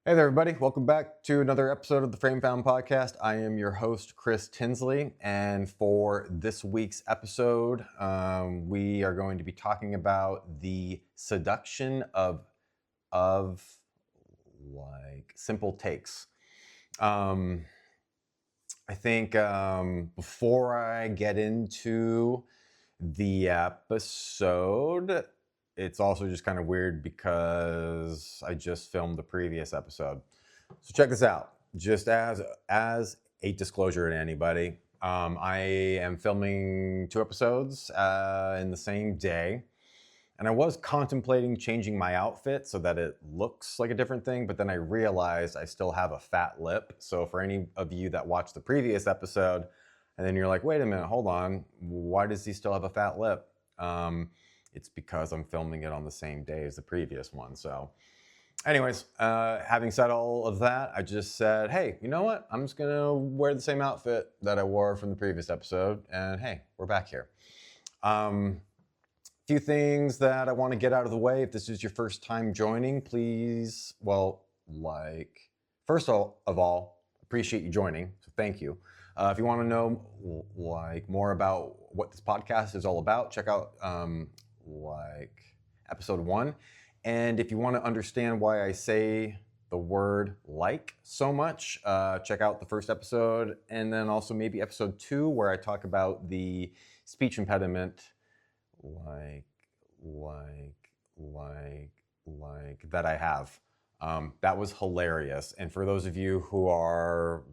Hey there, everybody. Welcome back to another episode of the Frame Found Podcast. I am your host, Chris Tinsley. And for this week's episode, we are going to be talking about the seduction of like simple takes. I think before I get into the episode, it's also just kind of weird because I just filmed the previous episode. So check this out. Just as a disclosure to anybody, I am filming two episodes in the same day. And I was contemplating changing my outfit so that it looks like a different thing, but then I realized I still have a fat lip. So for any of you that watched the previous episode, and then you're like, wait a minute, hold on, why does he still have a fat lip? It's because I'm filming it on the same day as the previous one. So anyways, having said all of that, I just said, hey, you know what? I'm just gonna wear the same outfit that I wore from the previous episode, and hey, we're back here. Few things that I want to get out of the way. If this is your first time joining, please, first of all, appreciate you joining. So thank you. If you want to know more about what this podcast is all about, check out episode 1. And if you want to understand why I say the word like so much, check out the first episode, and then also maybe episode 2, where I talk about the speech impediment that I have. That was hilarious. And for those of you who are,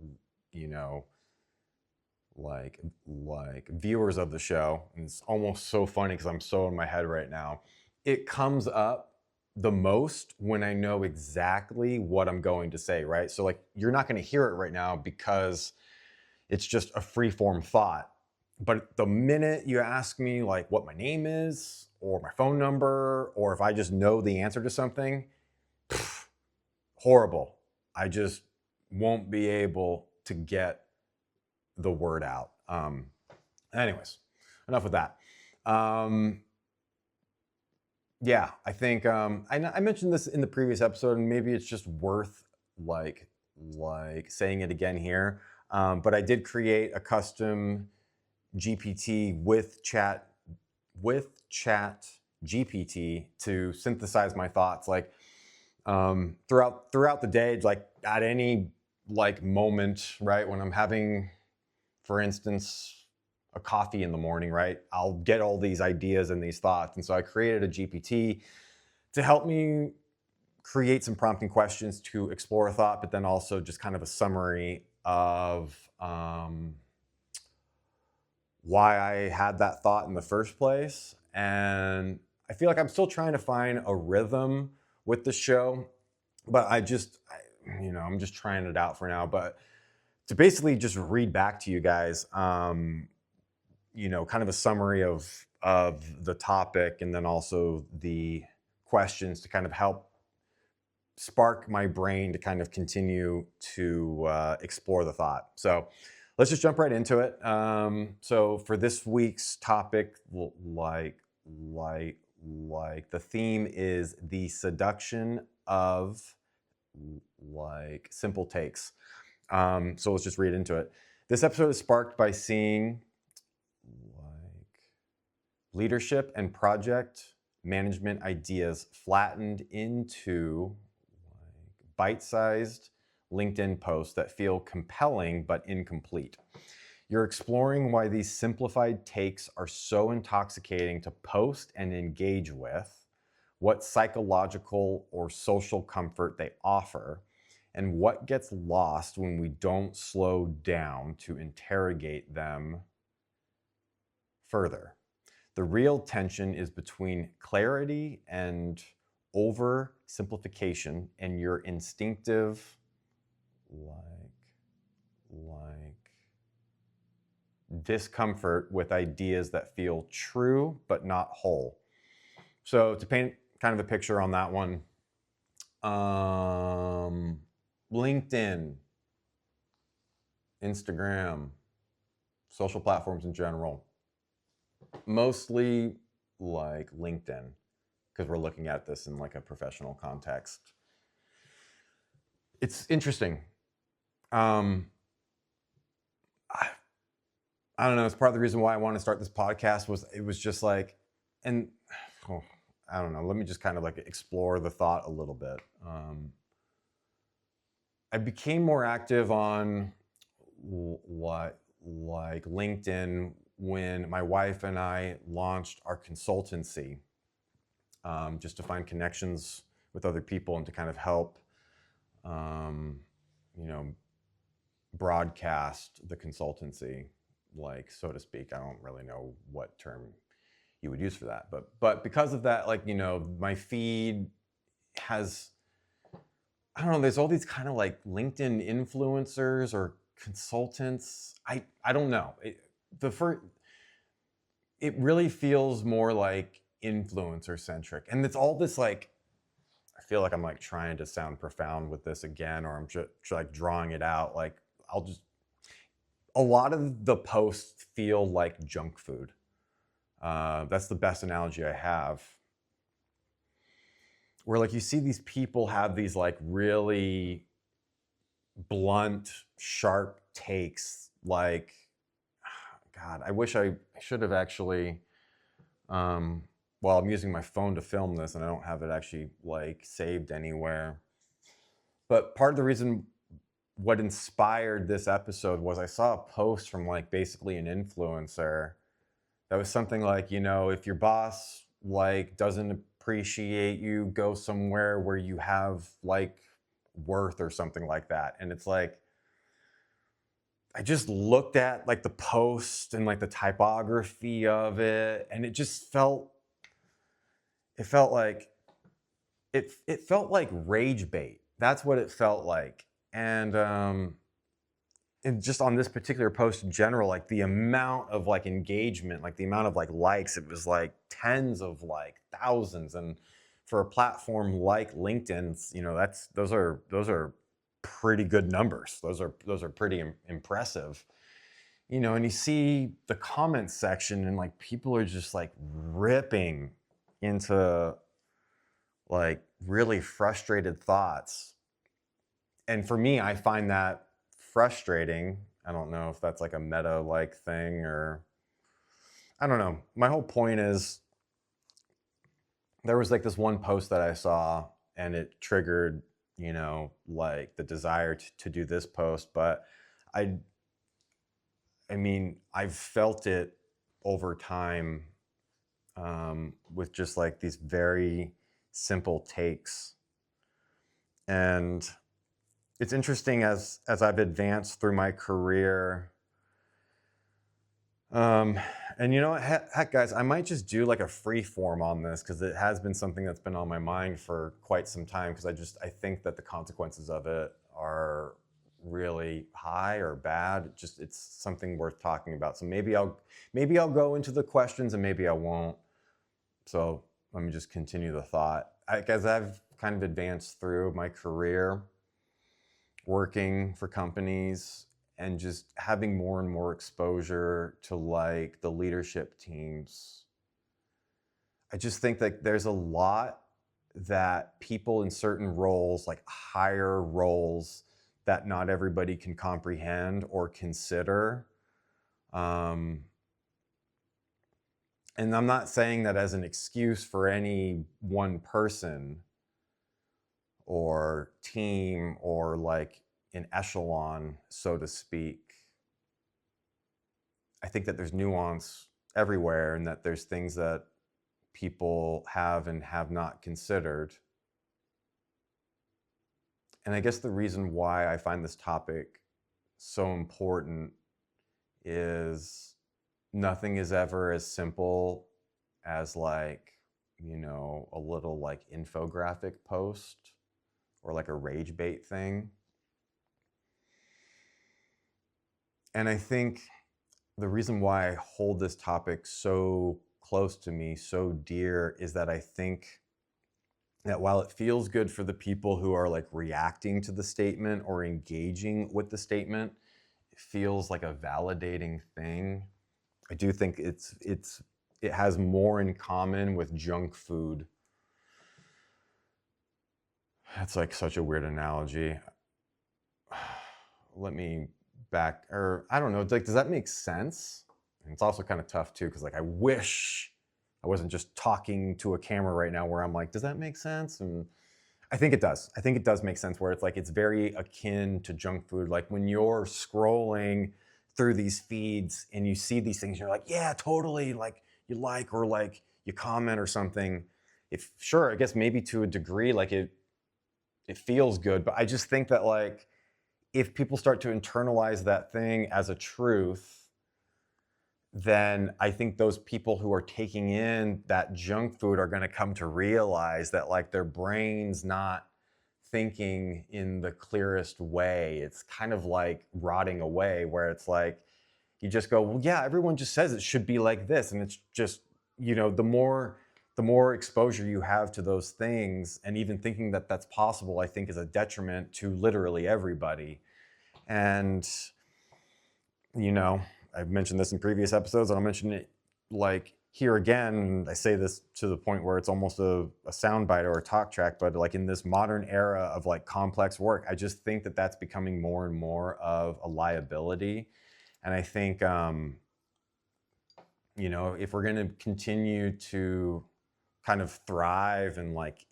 viewers of the show, and it's almost so funny because I'm so in my head right now. It comes up the most when I know exactly what I'm going to say, right? So you're not going to hear it right now because it's just a free-form thought. But the minute you ask me what my name is or my phone number, or if I just know the answer to something, horrible. I just won't be able to get the word out. Anyways, enough with that. Yeah, I think I mentioned this in the previous episode, and maybe it's just worth saying it again here. But I did create a custom GPT with chat GPT to synthesize my thoughts throughout the day, at any moment, right? When I'm having, for instance, a coffee in the morning, right? I'll get all these ideas and these thoughts. And so I created a GPT to help me create some prompting questions to explore a thought, but then also just kind of a summary of why I had that thought in the first place. And I feel like I'm still trying to find a rhythm with the show, but I'm just trying it out for now. But to basically just read back to you guys, kind of a summary of the topic, and then also the questions to kind of help spark my brain to kind of continue to explore the thought. So let's just jump right into it. So for this week's topic, the theme is the seduction of simple takes. So let's just read into it. This episode is sparked by seeing leadership and project management ideas flattened into bite-sized LinkedIn posts that feel compelling but incomplete. You're exploring why these simplified takes are so intoxicating to post and engage with, what psychological or social comfort they offer, and what gets lost when we don't slow down to interrogate them further. The real tension is between clarity and oversimplification and your instinctive discomfort with ideas that feel true but not whole. So to paint kind of a picture on that one, LinkedIn, Instagram, social platforms in general, mostly LinkedIn, because we're looking at this in a professional context. It's interesting. Um, I, I don't know. It's part of the reason why I want to start this podcast was it was just like, and oh, I don't know. Let me just kind of like explore the thought a little bit. I became more active on what like LinkedIn when my wife and I launched our consultancy, just to find connections with other people and to kind of help, um, you know, broadcast the consultancy, like so to speak. I don't really know what term you would use for that, but because of that, like my feed has, I don't know, there's all these kind of like LinkedIn influencers or consultants. I don't know. The first it really feels more like influencer centric, and it's all this like, I feel like I'm like trying to sound profound with this again, or I'm just like drawing it out. Like I'll just, a lot of the posts feel like junk food. That's the best analogy I have. Where like you see these people have these like really blunt, sharp takes. Like, God, I wish I should have actually. Well, I'm using my phone to film this, and I don't have it actually like saved anywhere. But part of the reason what inspired this episode was I saw a post from like basically an influencer that was something like, if your boss like doesn't appreciate you, go somewhere where you have like worth or something like that. And it's like, I just looked at like the post and like the typography of it, and it felt like it felt like rage bait. That's what it felt like. And just on this particular post in general, like the amount of like engagement, like the amount of like likes, it was like tens of like thousands. And for a platform like LinkedIn, those are pretty good numbers. Those are pretty impressive. And you see the comments section, and like people are just like ripping into like really frustrated thoughts. And for me, I find that frustrating. I don't know if that's like a meta like thing, or I don't know. My whole point is, there was like this one post that I saw, and it triggered, like the desire to do this post. But I I mean, I've felt it over time, with just like these very simple takes. And it's interesting as I've advanced through my career. And you know what, heck, guys, I might just do like a free form on this, because it has been something that's been on my mind for quite some time. Because I think that the consequences of it are really high or bad. It's something worth talking about. So maybe I'll go into the questions, and maybe I won't. So let me just continue the thought. As I've kind of advanced through my career, working for companies and just having more and more exposure to like the leadership teams, I just think that there's a lot that people in certain roles, like higher roles, that not everybody can comprehend or consider. And I'm not saying that as an excuse for any one person or team or like an echelon, so to speak. I think that there's nuance everywhere, and that there's things that people have and have not considered. And I guess the reason why I find this topic so important is nothing is ever as simple as like, a little like infographic post or like a rage bait thing. And I think the reason why I hold this topic so close to me, so dear, is that I think that while it feels good for the people who are like reacting to the statement or engaging with the statement, it feels like a validating thing. I do think it has more in common with junk food. That's like such a weird analogy. let me back, or I don't know, like, does that make sense? And it's also kind of tough too, because like I wish I wasn't just talking to a camera right now where I'm like, does that make sense? And I think it does. I think it does make sense where it's like it's very akin to junk food. Like when you're scrolling through these feeds and you see these things, you're like, yeah, totally. Like you like, or like you comment or something. If sure, I guess maybe to a degree, like it feels good. But I just think that like if people start to internalize that thing as a truth, then I think those people who are taking in that junk food are going to come to realize that like their brain's not thinking in the clearest way. It's kind of like rotting away where it's like you just go, well, yeah, everyone just says it should be like this. And it's just, the more exposure you have to those things, and even thinking that that's possible, I think is a detriment to literally everybody. And I've mentioned this in previous episodes, and I'll mention it like here again. I say this to the point where it's almost a soundbite or a talk track, but like in this modern era of like complex work, I just think that that's becoming more and more of a liability. And I think, if we're going to continue to kind of thrive and like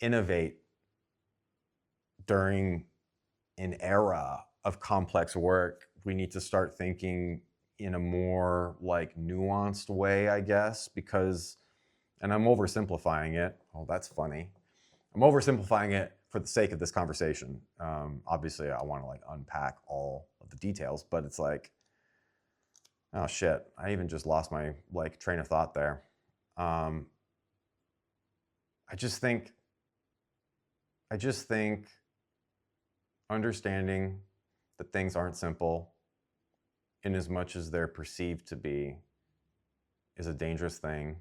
innovate during an era of complex work, we need to start thinking in a more like nuanced way, I guess, because, and I'm oversimplifying it. Oh, that's funny. I'm oversimplifying it for the sake of this conversation. Obviously, I want to like unpack all of the details, but it's like, oh shit, I even just lost my like train of thought there. I just think understanding that things aren't simple in as much as they're perceived to be is a dangerous thing.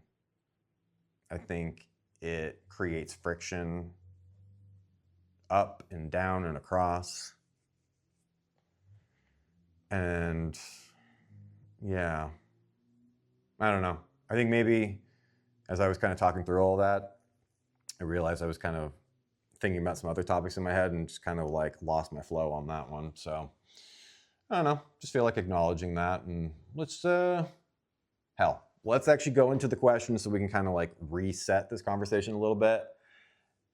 I think it creates friction up and down and across. And yeah, I don't know. I think maybe as I was kind of talking through all that, I realized I was kind of thinking about some other topics in my head and just kind of like lost my flow on that one. So I don't know, just feel like acknowledging that. And let's actually go into the questions so we can kind of like reset this conversation a little bit.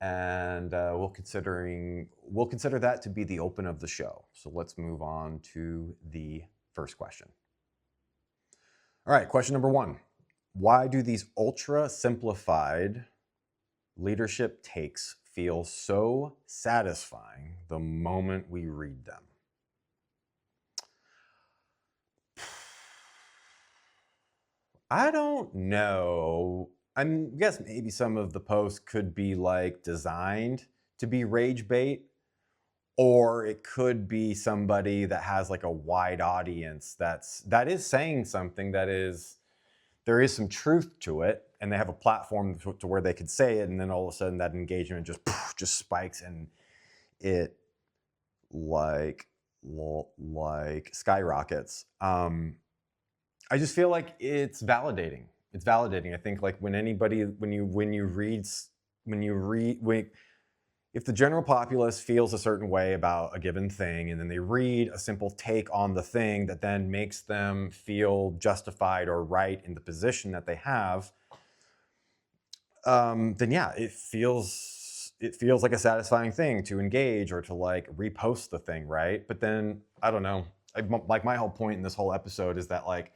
And we'll consider that to be the open of the show. So let's move on to the first question. All right, question number 1. Why do these ultra simplified leadership takes feel so satisfying the moment we read them? I don't know. I guess maybe some of the posts could be like designed to be rage bait, or it could be somebody that has like a wide audience that is saying something there is some truth to it, and they have a platform to where they could say it, and then all of a sudden that engagement just spikes, and it like skyrockets. I just feel like it's validating. It's validating. I think like when if the general populace feels a certain way about a given thing, and then they read a simple take on the thing that then makes them feel justified or right in the position that they have, then yeah, it feels like a satisfying thing to engage or to like repost the thing, right? But then I don't know. Like my whole point in this whole episode is that like,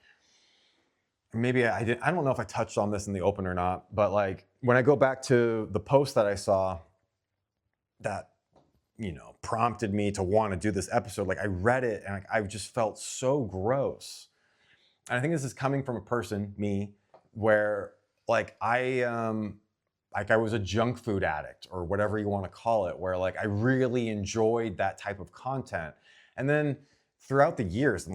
maybe I don't know if I touched on this in the open or not, but like when I go back to the post that I saw that, prompted me to want to do this episode, like I read it and like, I just felt so gross. And I think this is coming from a person, me, where like I was a junk food addict or whatever you want to call it, where like I really enjoyed that type of content. And then throughout the years, and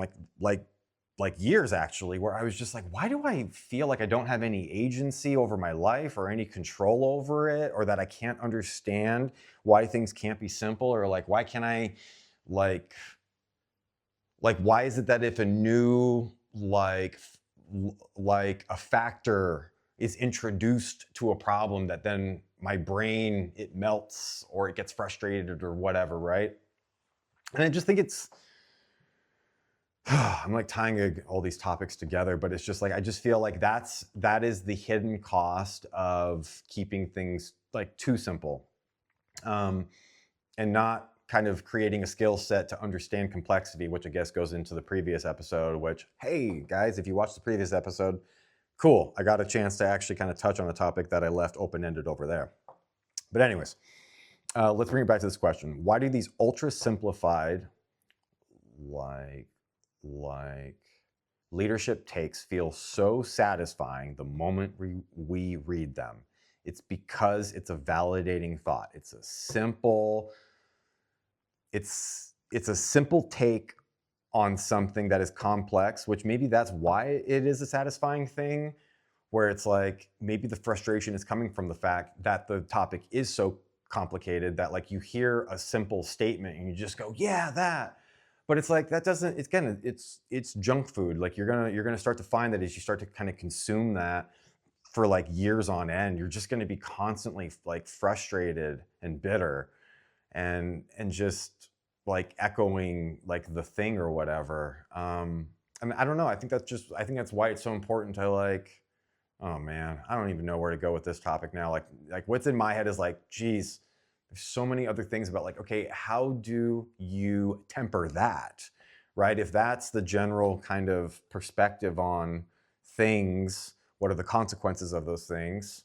like years actually, where I was just like, why do I feel like I don't have any agency over my life or any control over it, or that I can't understand why things can't be simple, or like why can't I like why is it that if a new like a factor is introduced to a problem, that then my brain, it melts or it gets frustrated or whatever, right? And I just think it's, I'm like tying all these topics together, but it's just like, I just feel like that is the hidden cost of keeping things like too simple, and not kind of creating a skill set to understand complexity, which I guess goes into the previous episode, which, hey guys, if you watched the previous episode, cool. I got a chance to actually kind of touch on a topic that I left open-ended over there. But anyways, let's bring it back to this question. Why do these ultra simplified, like leadership takes feel so satisfying the moment we read them? It's because it's a validating thought. It's a simple take on something that is complex, which maybe that's why it is a satisfying thing, where it's like maybe the frustration is coming from the fact that the topic is so complicated that like you hear a simple statement and you just go, yeah, that. But it's like that doesn't, it's kind of, it's junk food. Like you're gonna start to find that as you start to kind of consume that for like years on end, you're just gonna be constantly like frustrated and bitter and just like echoing like the thing or whatever. I mean, I don't know. I think that's why it's so important to like, oh man, I don't even know where to go with this topic now. Like what's in my head is like, geez, there's so many other things about like, okay, how do you temper that, right? If that's the general kind of perspective on things, what are the consequences of those things?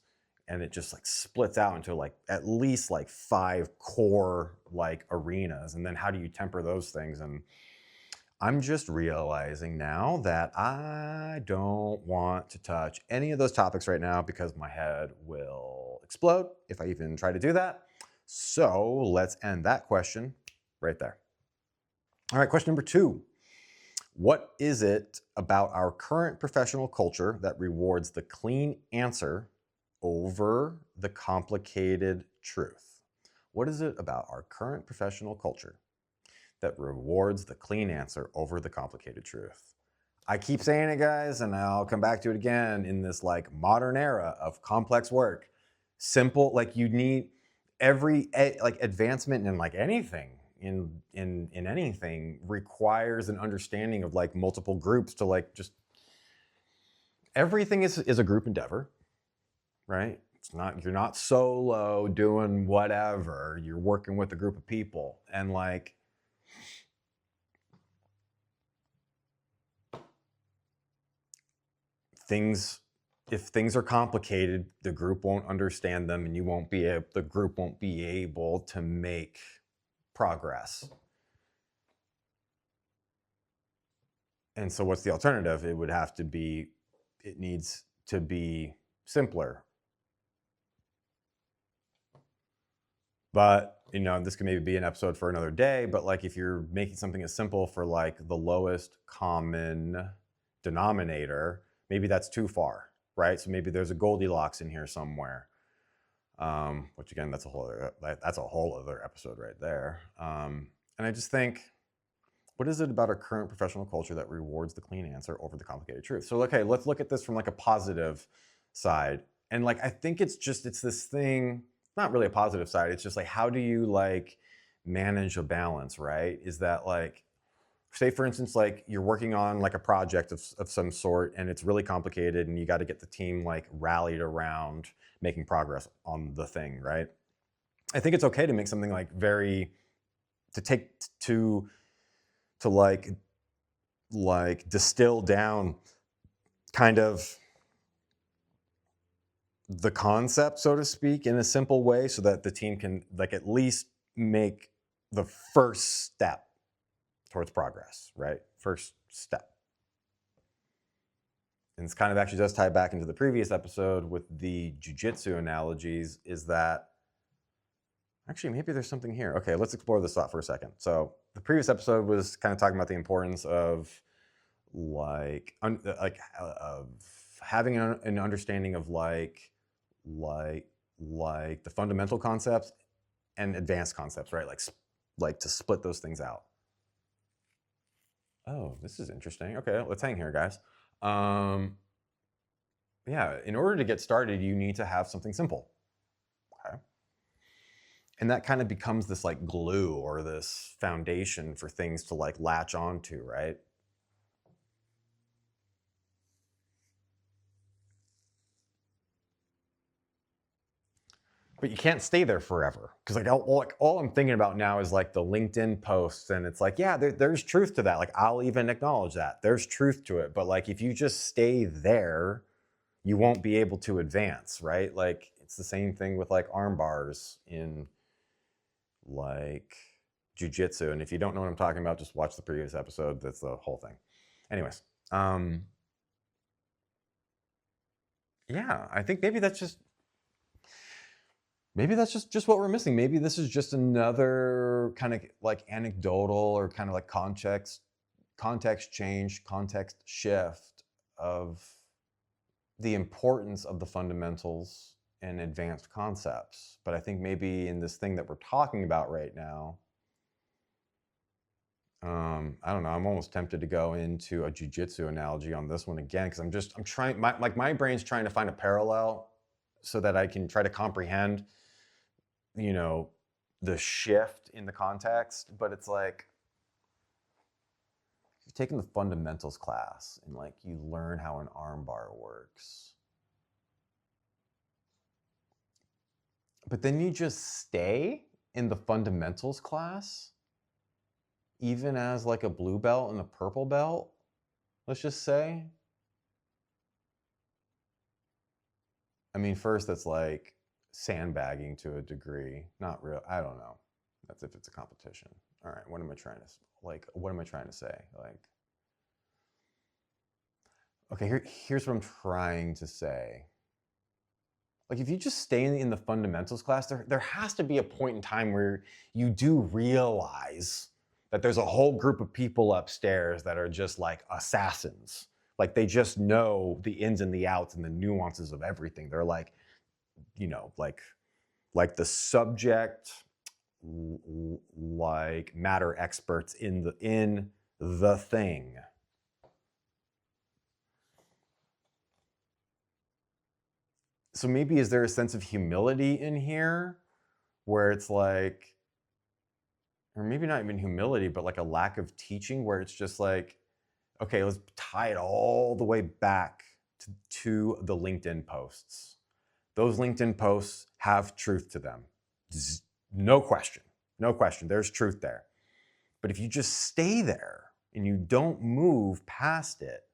And it just like splits out into like at least like 5 core like arenas. And then how do you temper those things? And I'm just realizing now that I don't want to touch any of those topics right now because my head will explode if I even try to do that. So let's end that question right there. All right, question number 2. What is it about our current professional culture that rewards the clean answer over the complicated truth? What is it about our current professional culture that rewards the clean answer over the complicated truth? I keep saying it, guys, and I'll come back to it again. In this like modern era of complex work, simple, like you need every like advancement in like anything in anything requires an understanding of like multiple groups to like just everything is a group endeavor, right? It's not, you're not solo doing whatever. You're working with a group of people, and like things, if things are complicated, the group won't understand them, and the group won't be able to make progress. And so what's the alternative? It needs to be simpler. But, you know, this could maybe be an episode for another day, but like if you're making something as simple for like the lowest common denominator, maybe that's too far, right? So maybe there's a Goldilocks in here somewhere. Which again, that's a whole other episode right there. And I just think, what is it about our current professional culture that rewards the clean answer over the complicated truth? So, okay, let's look at this from like a positive side. And like, I think it's this thing, not really a positive side. It's just like, how do you like manage a balance, right? Is that like, say for instance, like you're working on like a project of some sort and it's really complicated and you got to get the team like rallied around making progress on the thing, right? I think it's okay to make something like to like distill down kind of the concept, so to speak, in a simple way so that the team can like at least make the first step towards progress, right? First step. And this kind of actually does tie back into the previous episode with the jujitsu analogies, is that actually maybe there's something here. Okay, let's explore this thought for a second. So the previous episode was kind of talking about the importance of of having an understanding of like the fundamental concepts and advanced concepts, right? Like to split those things out. Oh, this is interesting. Okay, let's hang here, guys. Yeah, in order to get started, you need to have something simple. And that kind of becomes this like glue or this foundation for things to like latch onto, right? But you can't stay there forever, because all I'm thinking about now is like the LinkedIn posts, and it's like, yeah, there's truth to that. Like, I'll even acknowledge that there's truth to it. But like, if you just stay there, you won't be able to advance, right? Like, it's the same thing with like arm bars in like jujitsu. And if you don't know what I'm talking about, just watch the previous episode. That's the whole thing. Anyways, yeah, I think maybe that's just what we're missing. Maybe this is just another kind of like anecdotal or kind of like context change, context shift of the importance of the fundamentals and advanced concepts. But I think maybe in this thing that we're talking about right now, I don't know, I'm almost tempted to go into a jujitsu analogy on this one again, because I'm trying, my brain's trying to find a parallel so that I can try to comprehend, you know, the shift in the context. But it's like, you've taken the fundamentals class and like you learn how an armbar works, but then you just stay in the fundamentals class even as like a blue belt and a purple belt, let's just say. I mean, first, that's like sandbagging to a degree. Not real. I don't know. That's if it's a competition. All right. What am I trying to say? Like, okay, here's what I'm trying to say. Like, if you just stay in the fundamentals class, there has to be a point in time where you do realize that there's a whole group of people upstairs that are just like assassins. Like, they just know the ins and the outs and the nuances of everything. They're like, you know, like the subject, like matter experts in the thing. So maybe is there a sense of humility in here where it's like, or maybe not even humility, but like a lack of teaching, where it's just like, okay, let's tie it all the way back to the LinkedIn posts. Those LinkedIn posts have truth to them. No question. No question. There's truth there. But if you just stay there and you don't move past it,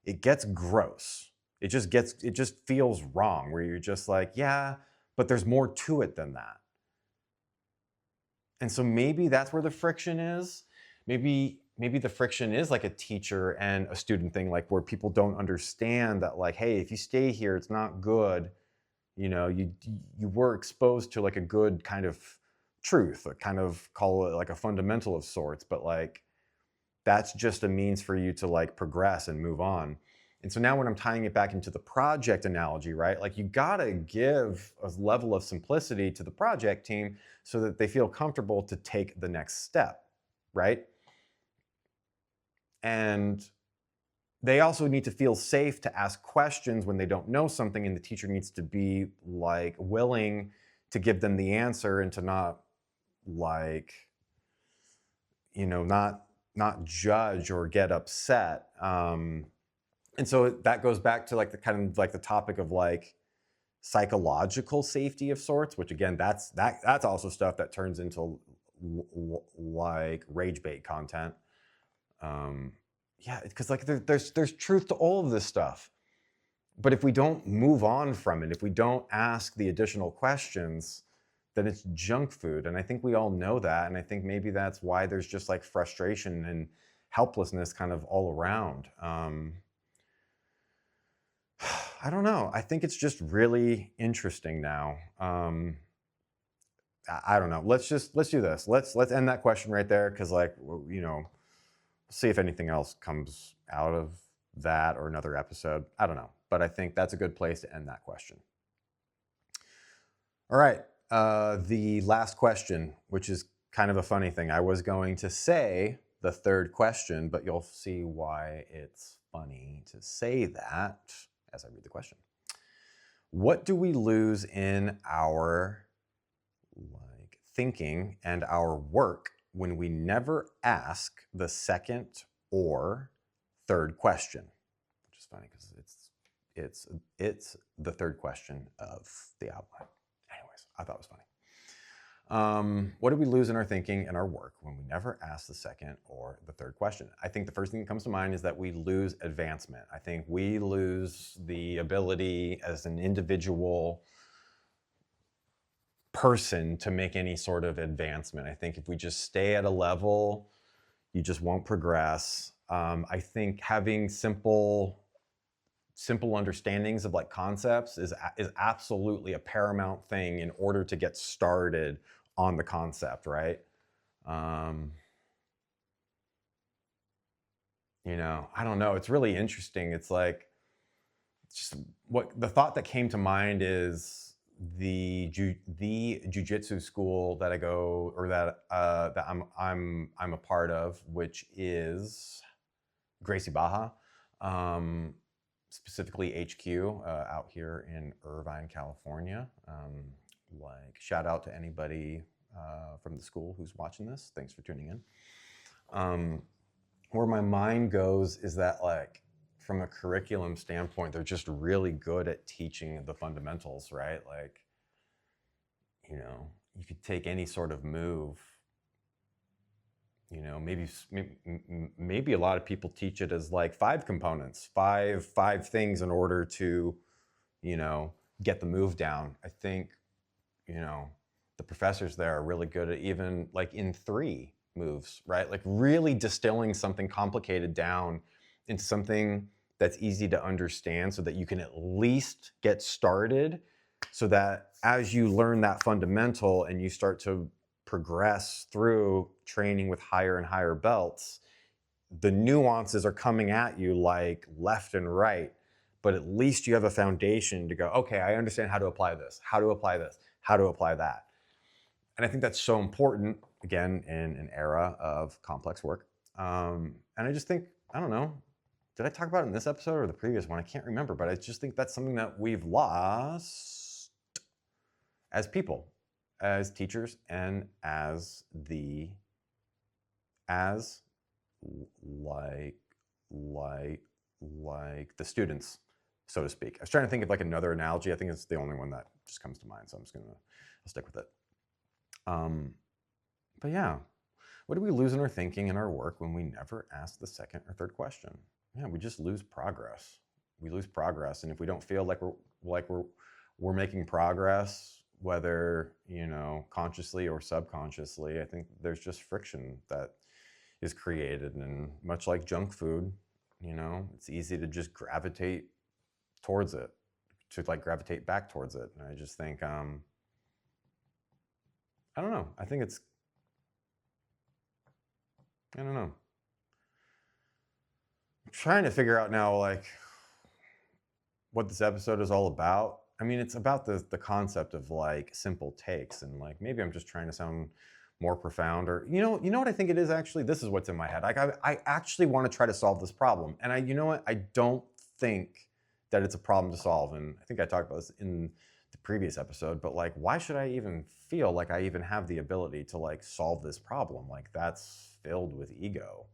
it gets gross. It just feels wrong, where you're just like, yeah, but there's more to it than that. And so maybe that's where the friction is. Maybe the friction is like a teacher and a student thing, like where people don't understand that, like, hey, if you stay here, it's not good. You know, you were exposed to like a good kind of truth, or kind of call it like a fundamental of sorts, but like that's just a means for you to like progress and move on. And so now when I'm tying it back into the project analogy, right? Like, you gotta give a level of simplicity to the project team so that they feel comfortable to take the next step, right? And they also need to feel safe to ask questions when they don't know something, and the teacher needs to be like willing to give them the answer and to not like, you know, not judge or get upset. And so that goes back to like the kind of like the topic of like psychological safety of sorts, which again, that's also stuff that turns into like rage bait content. Yeah, because like there's truth to all of this stuff, but if we don't move on from it, if we don't ask the additional questions, then it's junk food. And I think we all know that. And I think maybe that's why there's just like frustration and helplessness kind of all around. I don't know. I think it's just really interesting now. I don't know. Let's do this. Let's end that question right there, because like, you know, see if anything else comes out of that or another episode. I don't know, but I think that's a good place to end that question. All right. The last question, which is kind of a funny thing. I was going to say the third question, but you'll see why it's funny to say that as I read the question. What do we lose in our like thinking and our work when we never ask the second or third question, which is funny because it's the third question of the outline. Anyways, I thought it was funny. What do we lose in our thinking and our work when we never ask the second or the third question? I think the first thing that comes to mind is that we lose advancement. I think we lose the ability as an individual person to make any sort of advancement. I think if we just stay at a level, you just won't progress. I think having simple understandings of like concepts is absolutely a paramount thing in order to get started on the concept, right? You know, I don't know. It's really interesting. It's like, just what the thought that came to mind is the jujitsu school that I go, or that I'm a part of, which is Gracie Baja, specifically HQ out here in Irvine, California. Like, shout out to anybody from the school who's watching this. Thanks for tuning in. Where my mind goes is that, like, from a curriculum standpoint, they're just really good at teaching the fundamentals, right? Like, you know, you could take any sort of move. You know, maybe a lot of people teach it as like 5 components, five things in order to, you know, get the move down. I think, you know, the professors there are really good at even like in 3 moves, right? Like really distilling something complicated down into something that's easy to understand so that you can at least get started, so that as you learn that fundamental and you start to progress through training with higher and higher belts, the nuances are coming at you like left and right, but at least you have a foundation to go, okay, I understand how to apply this, how to apply this, how to apply that. And I think that's so important, again, in an era of complex work. And I just think, I don't know, did I talk about it in this episode or the previous one? I can't remember, but I just think that's something that we've lost as people, as teachers, and as the students, so to speak. I was trying to think of like another analogy. I think it's the only one that just comes to mind, so I'll stick with it. But yeah, what do we lose in our thinking and our work when we never ask the second or third question? Yeah, we just lose progress. We lose progress, and if we don't feel like we're making progress, whether, you know, consciously or subconsciously, I think there's just friction that is created. And much like junk food, you know, it's easy to just gravitate towards it, to like gravitate back towards it. And I just think, I don't know. I think it's, I don't know. I'm trying to figure out now, like, what this episode is all about. I mean, it's about the concept of like simple takes, and like maybe I'm just trying to sound more profound, or you know what I think it is actually. This is what's in my head. Like I actually want to try to solve this problem, and you know what, I don't think that it's a problem to solve. And I think I talked about this in the previous episode, but like, why should I even feel like I even have the ability to like solve this problem? Like, that's filled with ego.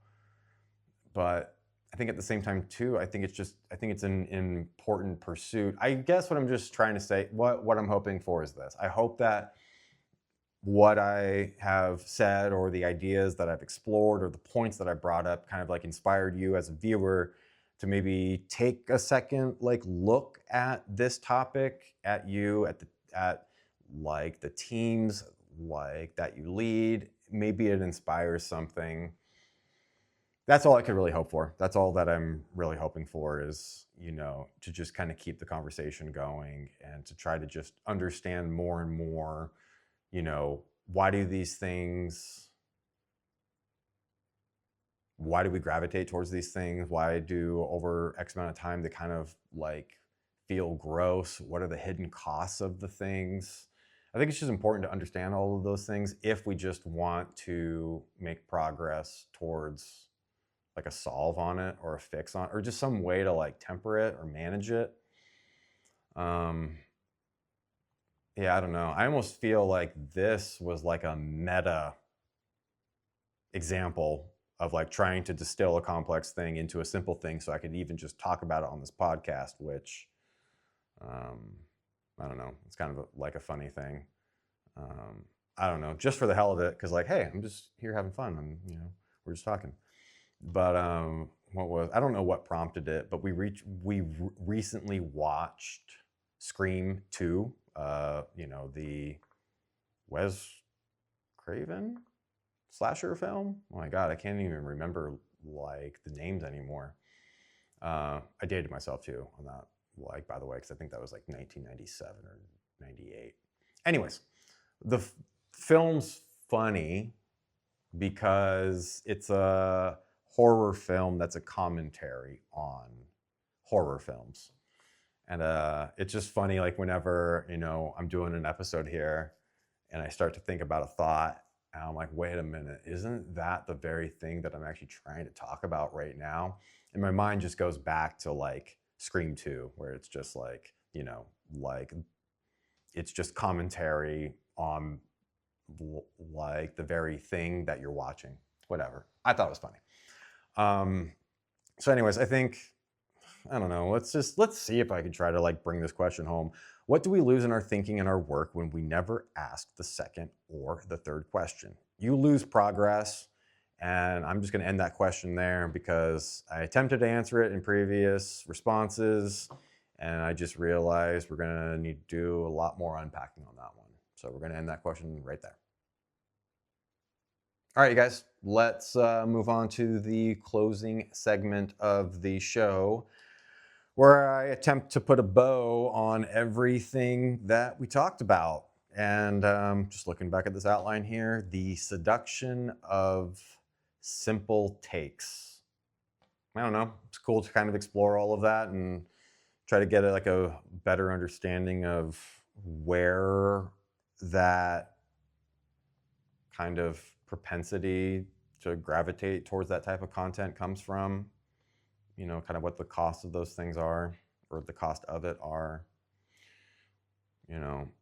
But I think at the same time too, I think it's an important pursuit. I guess what I'm just trying to say, what I'm hoping for is this. I hope that what I have said, or the ideas that I've explored, or the points that I brought up kind of like inspired you as a viewer to maybe take a second, like look at this topic, at you, at like the teams like that you lead. Maybe it inspires something. That's all I could really hope for. That's all that I'm really hoping for, is, you know, to just kind of keep the conversation going and to try to just understand more and more, you know, why do we gravitate towards these things? Why do over X amount of time they kind of like feel gross? What are the hidden costs of the things? I think it's just important to understand all of those things if we just want to make progress towards like a solve on it, or a fix on, or just some way to like temper it or manage it. yeah, I don't know. I almost feel like this was like a meta example of like trying to distill a complex thing into a simple thing so I could even just talk about it on this podcast, which um, I don't know. It's kind of like a funny thing. Um, I don't know, just for the hell of it, because like, hey, I'm just here having fun. We're just talking. But what was I don't know what prompted it, but we recently watched Scream 2. The Wes Craven slasher film. Oh my god, I can't even remember like the names anymore. I dated myself too on that. Like, by the way, because I think that was like 1997 or 98. Anyways, the film's funny because it's a horror film that's a commentary on horror films. And it's just funny, like whenever, I'm doing an episode here and I start to think about a thought, and I'm like, wait a minute, isn't that the very thing that I'm actually trying to talk about right now? And my mind just goes back to like Scream 2, where it's just like, like it's just commentary on like the very thing that you're watching. Whatever. I thought it was funny. So anyways, I don't know. Let's see if I can try to like bring this question home. What do we lose in our thinking and our work when we never ask the second or the third question? You lose progress. And I'm just going to end that question there because I attempted to answer it in previous responses. And I just realized we're going to need to do a lot more unpacking on that one. So we're going to end that question right there. All right, you guys, let's move on to the closing segment of the show, where I attempt to put a bow on everything that we talked about. And just looking back at this outline here, the seduction of simple takes. I don't know. It's cool to kind of explore all of that and try to get like a better understanding of where that kind of propensity to gravitate towards that type of content comes from, kind of what the cost of those things are, or the cost of it are.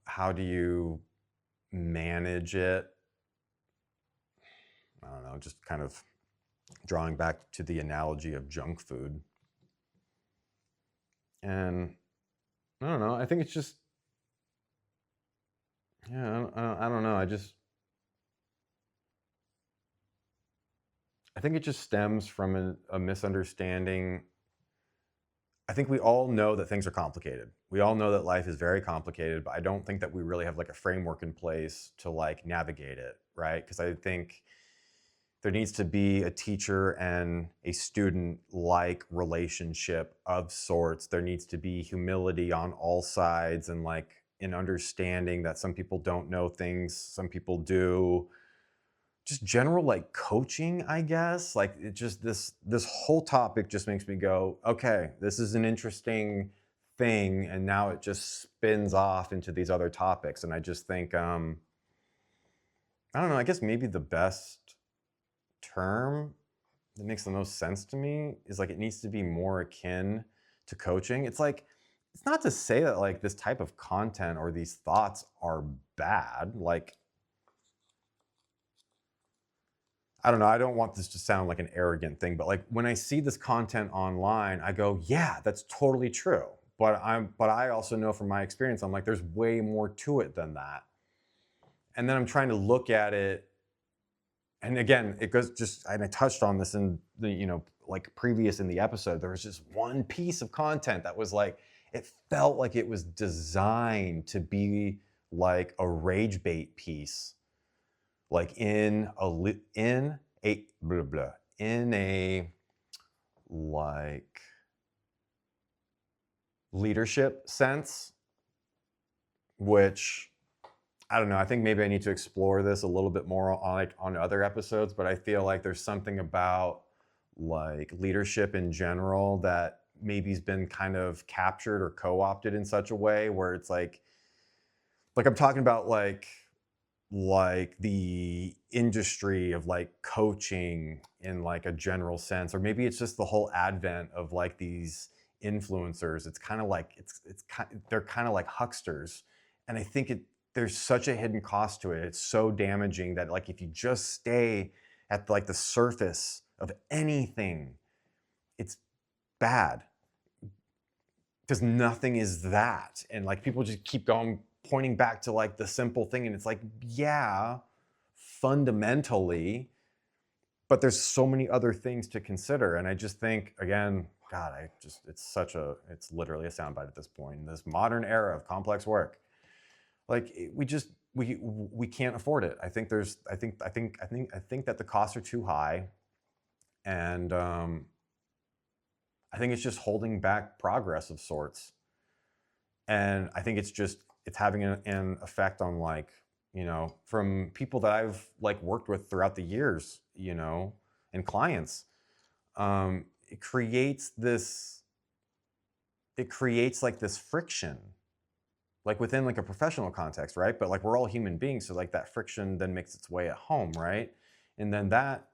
How do you manage it? I don't know, just kind of drawing back to the analogy of junk food. And I don't know, I think it's just, yeah, I don't know. I think it just stems from a misunderstanding. I think we all know that things are complicated. We all know that life is very complicated, but I don't think that we really have like a framework in place to like navigate it, right? Because I think there needs to be a teacher and a student like relationship of sorts. There needs to be humility on all sides and like an understanding that some people don't know things, some people do. Just general like coaching, I guess. Like it just this whole topic just makes me go, okay, this is an interesting thing, and now it just spins off into these other topics. And I just think I don't know, I guess maybe the best term that makes the most sense to me is like it needs to be more akin to coaching. It's like, it's not to say that like this type of content or these thoughts are bad. Like, I don't know, I don't want this to sound like an arrogant thing, but like when I see this content online, I go, yeah, that's totally true. But I also know from my experience, I'm like, there's way more to it than that. And then I'm trying to look at it, and again, it goes just, and I touched on this in the, like previous in the episode, there was just one piece of content that was like, it felt like it was designed to be like a rage bait piece, like in a blah, blah, in a like leadership sense, which I don't know. I think maybe I need to explore this a little bit more on other episodes, but I feel like there's something about like leadership in general that maybe has been kind of captured or co-opted in such a way where it's like I'm talking about like the industry of like coaching in like a general sense, or maybe it's just the whole advent of like these influencers. It's kind of like they're kind of like hucksters, And I think there's such a hidden cost to it. It's so damaging that like if you just stay at like the surface of anything, it's bad because nothing is that. And like people just keep going, pointing back to like the simple thing. And it's like, yeah, fundamentally, but there's so many other things to consider. And I just think, again, God, it's literally a soundbite at this point in this modern era of complex work. Like we can't afford it. I think that the costs are too high, and I think it's just holding back progress of sorts. And I think it's having an effect on like, from people that I've like worked with throughout the years, and clients. It creates like this friction, like within like a professional context, right? But like we're all human beings, so like that friction then makes its way at home, right? And then that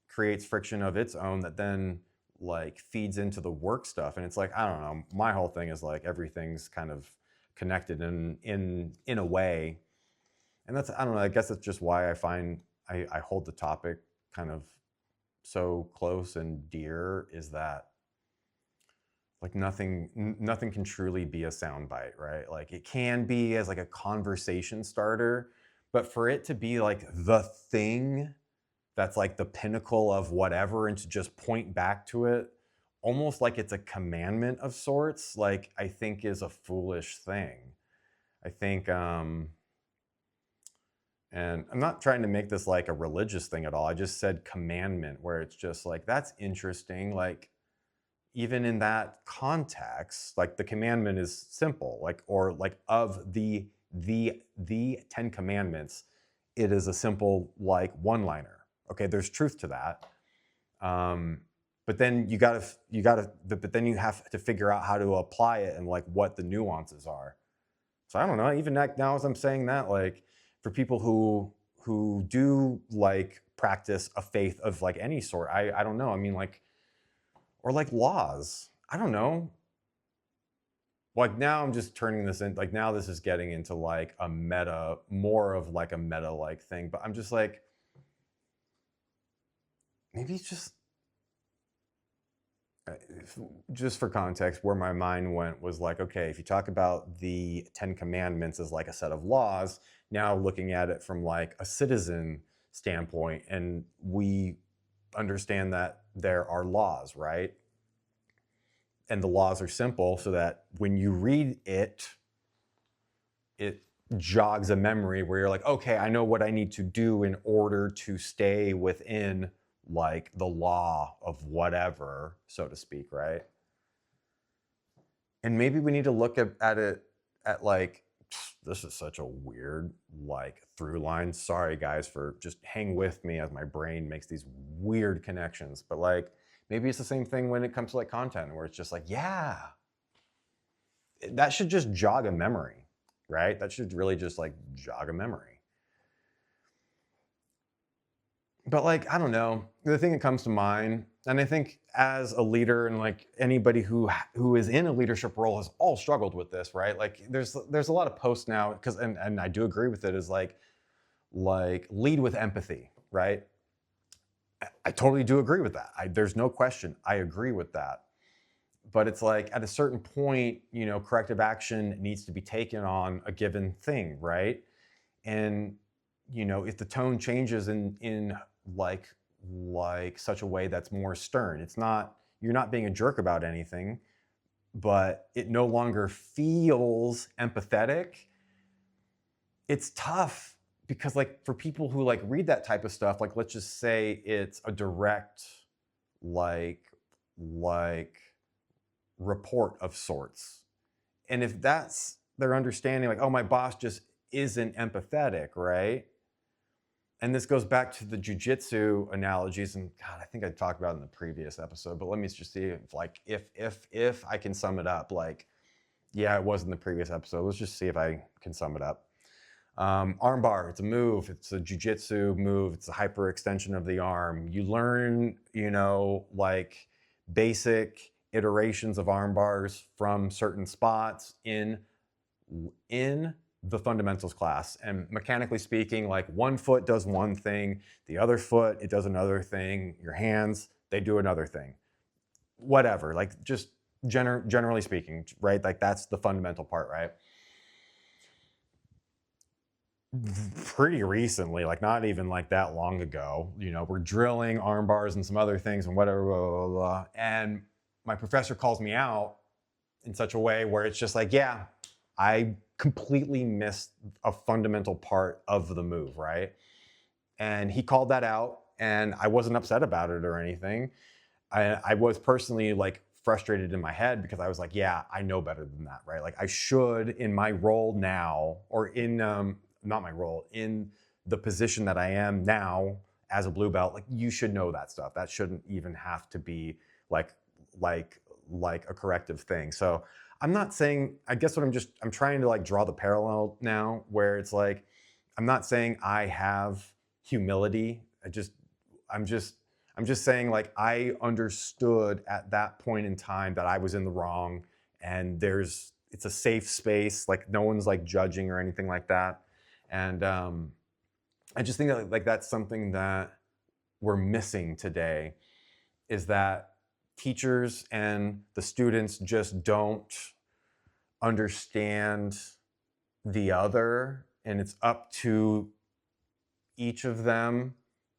creates friction of its own that then like feeds into the work stuff. And it's like, I don't know, my whole thing is like everything's kind of connected in a way. And that's, I don't know, I guess that's just why I find I hold the topic kind of so close and dear, is that like nothing can truly be a soundbite, right? Like it can be as like a conversation starter, but for it to be like the thing that's like the pinnacle of whatever and to just point back to it almost like it's a commandment of sorts, like I think is a foolish thing. I think and I'm not trying to make this like a religious thing at all. I just said commandment, where it's just like, that's interesting. Like, even in that context, like the commandment is simple, like, or like of the 10 commandments, it is a simple like one-liner. Okay, there's truth to that. But then but then you have to figure out how to apply it and like what the nuances are. So I don't know, even now as I'm saying that, like for people who do like practice a faith of like any sort, I don't know. I mean, like, or like laws. I don't know. Like now I'm just turning this in, like now this is getting into like a meta, more of like a meta like thing, but I'm just like, maybe it's just for context, where my mind went was like, okay, if you talk about the 10 commandments as like a set of laws, now looking at it from like a citizen standpoint, and we understand that there are laws, right? And the laws are simple so that when you read it, it jogs a memory where you're like, okay, I know what I need to do in order to stay within like the law of whatever, so to speak, right? And maybe we need to look at it at like, this is such a weird like through line. Sorry guys, for just hang with me as my brain makes these weird connections. But like maybe it's the same thing when it comes to like content, where it's just like, yeah, that should just jog a memory, right? That should really just like jog a memory. But like, I don't know, the thing that comes to mind, and I think as a leader and like anybody who is in a leadership role has all struggled with this, right? Like there's a lot of posts now, because and I do agree with it, is like lead with empathy, right? I totally do agree with that. There's no question. I agree with that. But it's like at a certain point, corrective action needs to be taken on a given thing, right? And if the tone changes in like such a way that's more stern, it's not, you're not being a jerk about anything, but it no longer feels empathetic. It's tough because like for people who like read that type of stuff, like let's just say it's a direct like report of sorts. And if that's their understanding, like, oh, my boss just isn't empathetic, right? And this goes back to the jujitsu analogies, and God, I think I talked about it in the previous episode, but let me just see if I can sum it up. Like, yeah, it was in the previous episode. Let's just see if I can sum it up. Armbar, it's a move. It's a jujitsu move. It's a hyper extension of the arm. You learn, like basic iterations of arm bars from certain spots in the fundamentals class. And mechanically speaking, like one foot does one thing, the other foot, it does another thing, your hands, they do another thing. Whatever, like just generally speaking, right? Like that's the fundamental part, right? Pretty recently, like not even like that long ago, we're drilling arm bars and some other things and whatever, blah, blah, blah. And my professor calls me out in such a way where it's just like, yeah, I completely missed a fundamental part of the move, right? And he called that out, and I wasn't upset about it or anything. I was personally like frustrated in my head because I was like, yeah, I know better than that, right? Like I should, in my role now, or in not my role, in the position that I am now as a blue belt, like you should know that stuff. That shouldn't even have to be like like like a corrective thing. So I'm not saying, I guess what I'm trying to like draw the parallel now where it's like, I'm not saying I have humility. I'm just I'm just saying, like, I understood at that point in time that I was in the wrong, and it's a safe space. Like, no one's like judging or anything like that. And I just think that like that's something that we're missing today is that teachers and the students just don't understand the other, and it's up to each of them,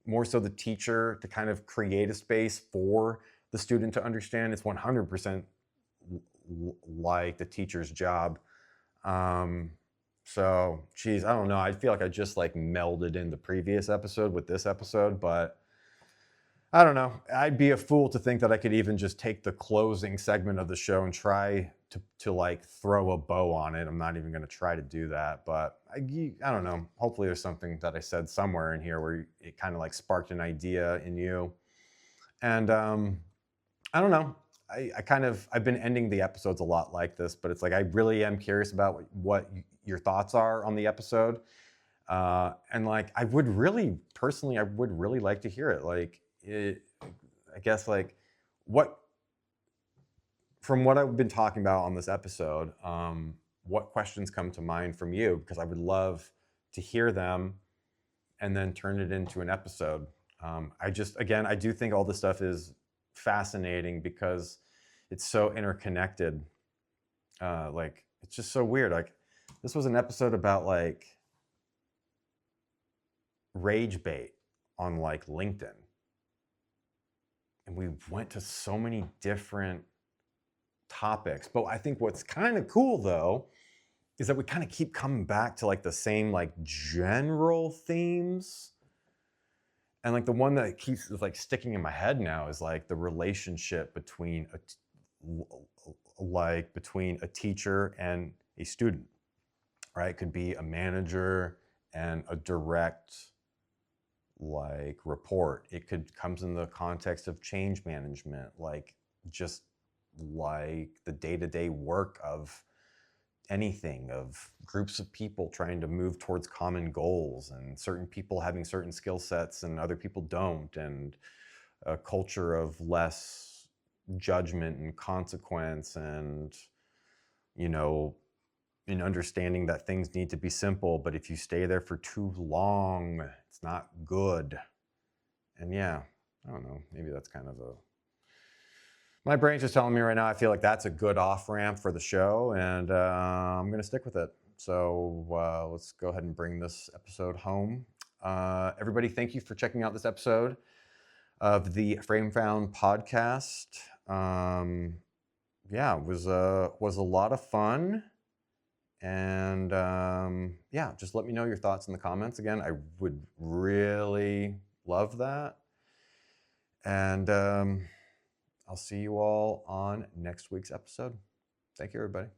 more so the teacher, to kind of create a space for the student to understand. It's 100% like the teacher's job. So, geez, I don't know. I feel like I just like melded in the previous episode with this episode, but I don't know. I'd be a fool to think that I could even just take the closing segment of the show and try to like throw a bow on it. I'm not even going to try to do that, but I don't know. Hopefully there's something that I said somewhere in here where it kind of like sparked an idea in you. And I don't know. I've been ending the episodes a lot like this, but it's like I really am curious about what your thoughts are on the episode. And like I would really like to hear it. Like I guess like what from what I've been talking about on this episode, what questions come to mind from you? Because I would love to hear them and then turn it into an episode. Again, I do think all this stuff is fascinating because it's so interconnected. Like it's just so weird. Like this was an episode about like rage bait on like LinkedIn. And we went to so many different topics. But I think what's kind of cool though is that we kind of keep coming back to like the same like general themes. And like the one that keeps like sticking in my head now is like the relationship between a teacher and a student, right? It could be a manager and a direct like report. It comes in the context of change management, like just like the day-to-day work of anything, of groups of people trying to move towards common goals, and certain people having certain skill sets and other people don't, and a culture of less judgment and consequence, and in understanding that things need to be simple, but if you stay there for too long, it's not good. And yeah, I don't know, maybe that's kind of my brain's just telling me right now, I feel like that's a good off-ramp for the show, and I'm going to stick with it. So let's go ahead and bring this episode home. Everybody, thank you for checking out this episode of the Frame Found podcast. Yeah, it was a lot of fun. And yeah, just let me know your thoughts in the comments. Again, I would really love that. And I'll see you all on next week's episode. Thank you, everybody.